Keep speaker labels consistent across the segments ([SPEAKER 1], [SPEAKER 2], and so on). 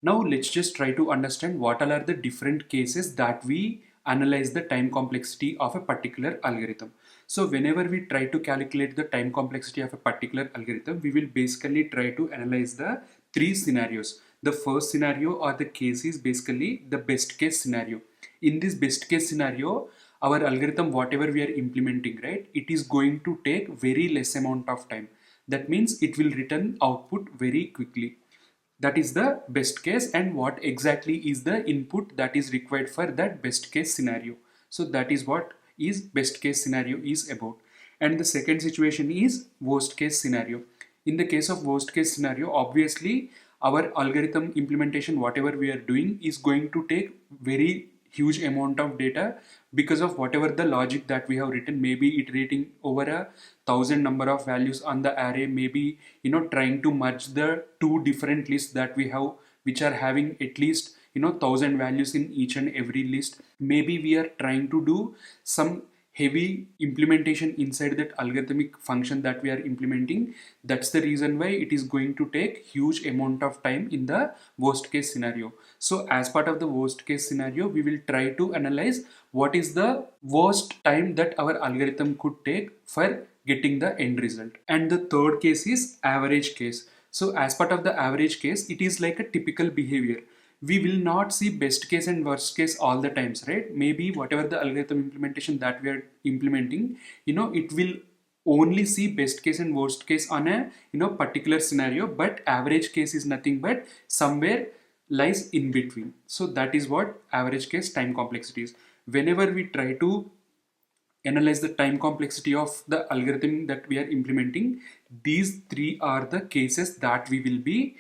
[SPEAKER 1] Now let's just try to understand what all are the different cases that we analyze the time complexity of a particular algorithm. So whenever we try to calculate the time complexity of a particular algorithm, we will basically try to analyze the three scenarios. The first scenario or the case is basically the best case scenario. In this best case scenario, our algorithm, whatever we are implementing, right, it is going to take very less amount of time. That means it will return output very quickly. That is the best case, and what exactly is the input that is required for that best case scenario. So that is what is best case scenario is about. And the second situation is worst case scenario. In the case of worst case scenario, obviously our algorithm implementation, whatever we are doing, is going to take very huge amount of data because of whatever the logic that we have written. Maybe iterating over 1,000 number of values on the array, maybe trying to merge the two different lists that we have, which are having at least 1,000 values in each and every list. Maybe we are trying to do some heavy implementation inside that algorithmic function that we are implementing. That's the reason why it is going to take huge amount of time in the worst case scenario. So as part of the worst case scenario, we will try to analyze what is the worst time that our algorithm could take for getting the end result. And the third case is average case. So as part of the average case, it is like a typical behavior. We will not see best case and worst case all the times, right? Maybe whatever the algorithm implementation that we are implementing, it will only see best case and worst case on a particular scenario, but average case is nothing but somewhere lies in between. So that is what average case time complexity is. Whenever we try to analyze the time complexity of the algorithm that we are implementing, these three are the cases that we will be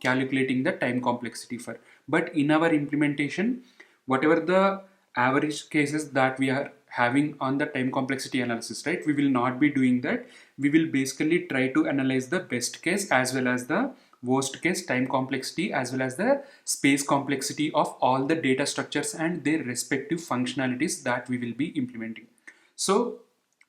[SPEAKER 1] calculating the time complexity for. But in our implementation, whatever the average cases that we are having on the time complexity analysis, right, we will not be doing that. We will basically try to analyze the best case as well as the worst case time complexity, as well as the space complexity of all the data structures and their respective functionalities that we will be implementing. So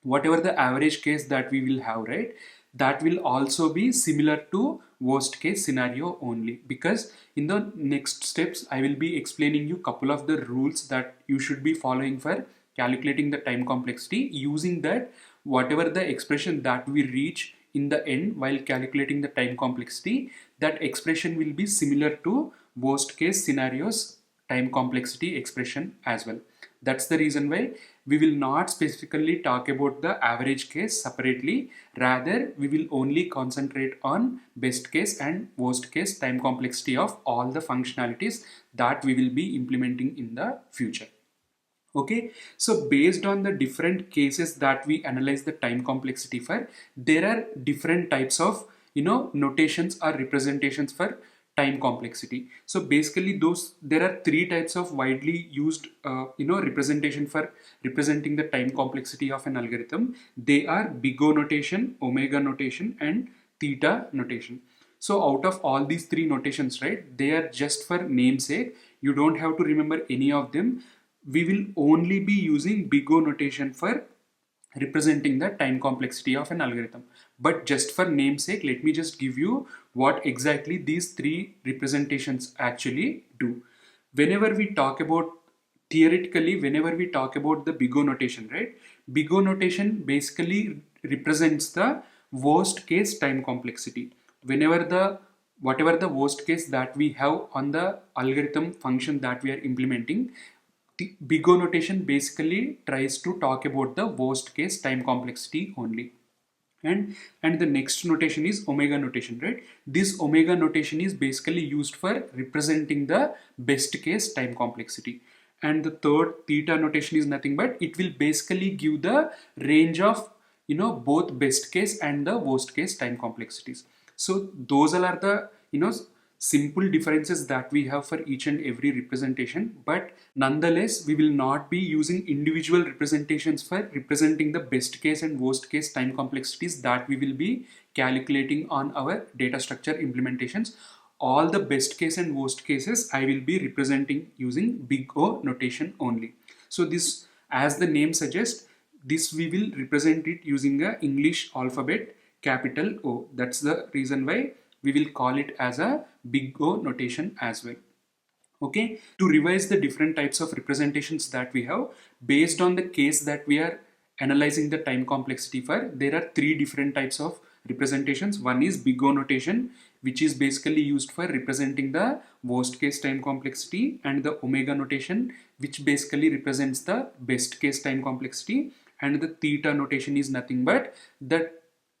[SPEAKER 1] whatever the average case that we will have, right, that will also be similar to worst case scenario only, because in the next steps I will be explaining you couple of the rules that you should be following for calculating the time complexity. Using that, whatever the expression that we reach in the end while calculating the time complexity, that expression will be similar to worst case scenarios time complexity expression as well. That's the reason why we will not specifically talk about the average case separately. Rather, we will only concentrate on best case and worst case time complexity of all the functionalities that we will be implementing in the future. Okay, so based on the different cases that we analyze the time complexity for, there are different types of notations or representations for time complexity. So basically there are three types of widely used representation for representing the time complexity of an algorithm. They are big O notation, omega notation, and theta notation. So out of all these three notations, right, they are just for namesake. You don't have to remember any of them. We will only be using big O notation for representing the time complexity of an algorithm. But just for namesake, let me just give you what exactly these three representations actually do. Whenever we talk about, theoretically, whenever we talk about the big O notation, right, big O notation basically represents the worst case time complexity. Whenever whatever the worst case that we have on the algorithm function that we are implementing, the big O notation basically tries to talk about the worst case time complexity only. And the next notation is omega notation, right? This omega notation is basically used for representing the best case time complexity. And the third theta notation is nothing but it will basically give the range of both best case and the worst case time complexities. So those are the simple differences that we have for each and every representation, but nonetheless we will not be using individual representations for representing the best case and worst case time complexities that we will be calculating on our data structure implementations. All the best case and worst cases I will be representing using big O notation only. So this, as the name suggests, this we will represent it using a English alphabet capital O. That's the reason why we will call it as a big O notation as well. Okay, to revise the different types of representations that we have based on the case that we are analyzing the time complexity for, there are three different types of representations. One is big O notation, which is basically used for representing the worst case time complexity, and the omega notation, which basically represents the best case time complexity, and the theta notation is nothing but the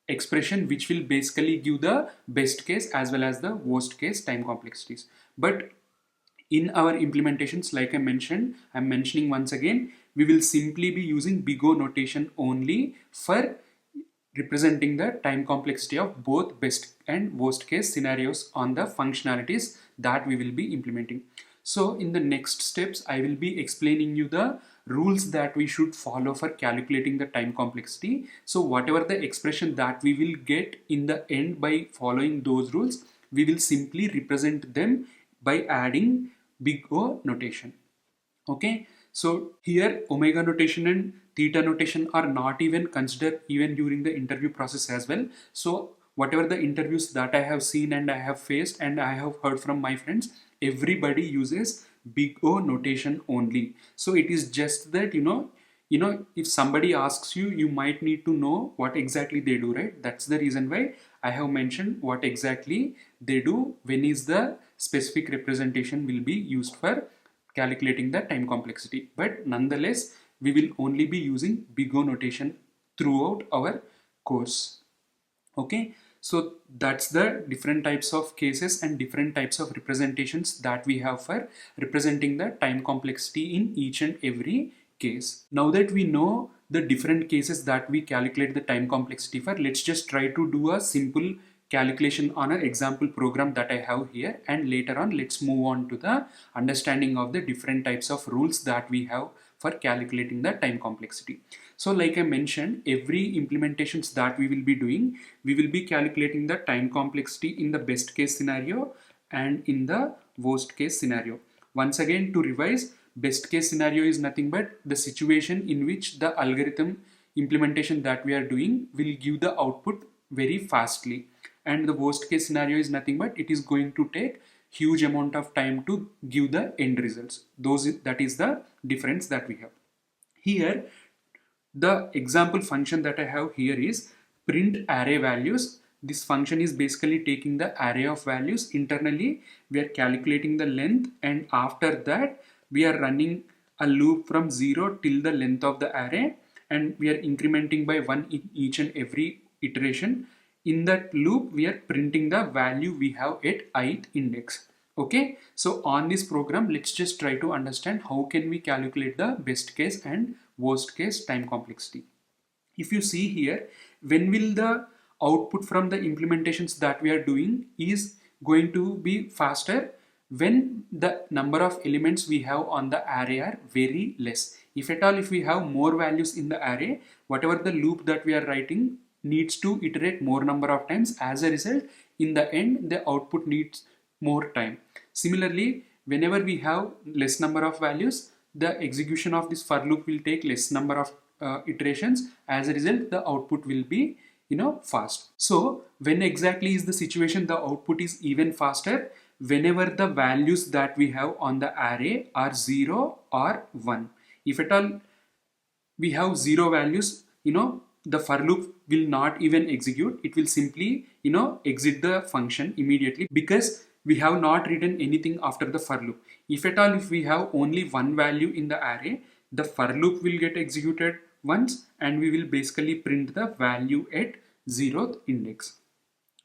[SPEAKER 1] expression which will basically give the best case as well as the worst case time complexities. But in our implementations, like I'm mentioning once again, we will simply be using big O notation only for representing the time complexity of both best and worst case scenarios on the functionalities that we will be implementing. So in the next steps, I will be explaining you the rules that we should follow for calculating the time complexity. So whatever the expression that we will get in the end by following those rules, we will simply represent them by adding big O notation. Okay, so here omega notation and theta notation are not even considered even during the interview process as well. So whatever the interviews that I have seen and I have faced and I have heard from my friends, everybody uses big O notation only. So it is just that, if somebody asks you, you might need to know what exactly they do, right? That's the reason why I have mentioned what exactly they do, when is the specific representation will be used for calculating the time complexity. But nonetheless, we will only be using big O notation throughout our course. Okay, so that's the different types of cases and different types of representations that we have for representing the time complexity in each and every case. Now that we know the different cases that we calculate the time complexity for, let's just try to do a simple calculation on an example program that I have here, and later on let's move on to the understanding of the different types of rules that we have for calculating the time complexity. So like I mentioned, every implementations that we will be doing, we will be calculating the time complexity in the best case scenario and in the worst case scenario. Once again, to revise, best case scenario is nothing but the situation in which the algorithm implementation that we are doing will give the output very fastly, and the worst case scenario is nothing but it is going to take huge amount of time to give the end results. That is the difference that we have here. The example function that I have here is print array values. This function is basically taking the array of values. Internally we are calculating the length, and after that we are running a loop from 0 till the length of the array, and we are incrementing by 1 in each and every iteration. In that loop we are printing the value we have at ith index. Okay, so on this program, let's just try to understand how can we calculate the best case and worst case time complexity. If you see here, when will the output from the implementations that we are doing is going to be faster? When the number of elements we have on the array are very less. If at all, if we have more values in the array, whatever the loop that we are writing needs to iterate more number of times. As a result, in the end, the output needs more time. Similarly, whenever we have less number of values, the execution of this for loop will take less number of iterations. As a result, the output will be fast. So when exactly is the situation the output is even faster? Whenever the values that we have on the array are 0 or 1. If at all we have 0 values, the for loop will not even execute. It will simply exit the function immediately, because we have not written anything after the for loop. If at all, if we have only one value in the array, the for loop will get executed once, and we will basically print the value at 0th index.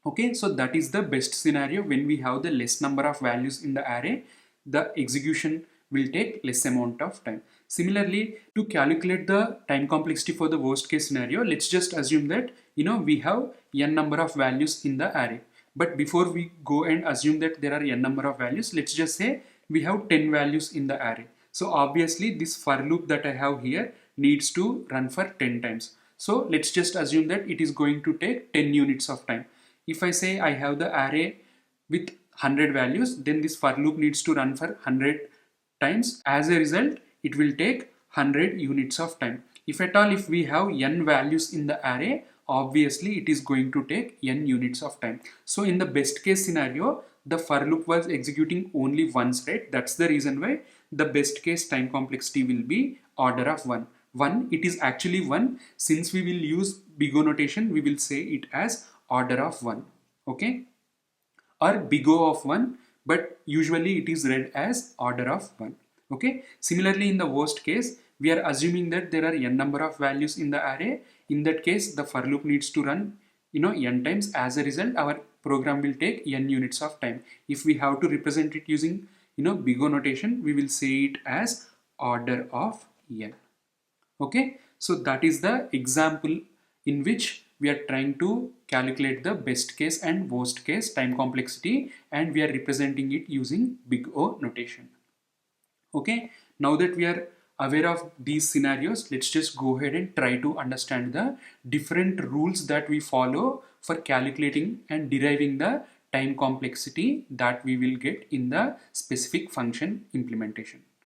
[SPEAKER 1] Okay, so that is the best scenario. When we have the less number of values in the array, the execution will take less amount of time. Similarly, to calculate the time complexity for the worst case scenario, let's just assume that we have n number of values in the array. But before we go and assume that there are n number of values, let's just say we have 10 values in the array. So obviously this for loop that I have here needs to run for 10 times. So let's just assume that it is going to take 10 units of time. If I say I have the array with 100 values, then this for loop needs to run for 100 times. As a result, it will take 100 units of time. If at all, if we have n values in the array, obviously it is going to take n units of time. So in the best case scenario, the for loop was executing only once, right? That's the reason why the best case time complexity will be order of 1. 1, it is actually 1. Since we will use big O notation, we will say it as order of 1. Okay, or big O of 1, but usually it is read as order of 1. Okay, similarly in the worst case, we are assuming that there are n number of values in the array. In that case, the for loop needs to run n times. As a result, our program will take n units of time. If we have to represent it using big O notation, we will say it as order of n. Okay, so that is the example in which we are trying to calculate the best case and worst case time complexity, and we are representing it using big O notation. Okay, now that we are aware of these scenarios, let's just go ahead and try to understand the different rules that we follow for calculating and deriving the time complexity that we will get in the specific function implementation.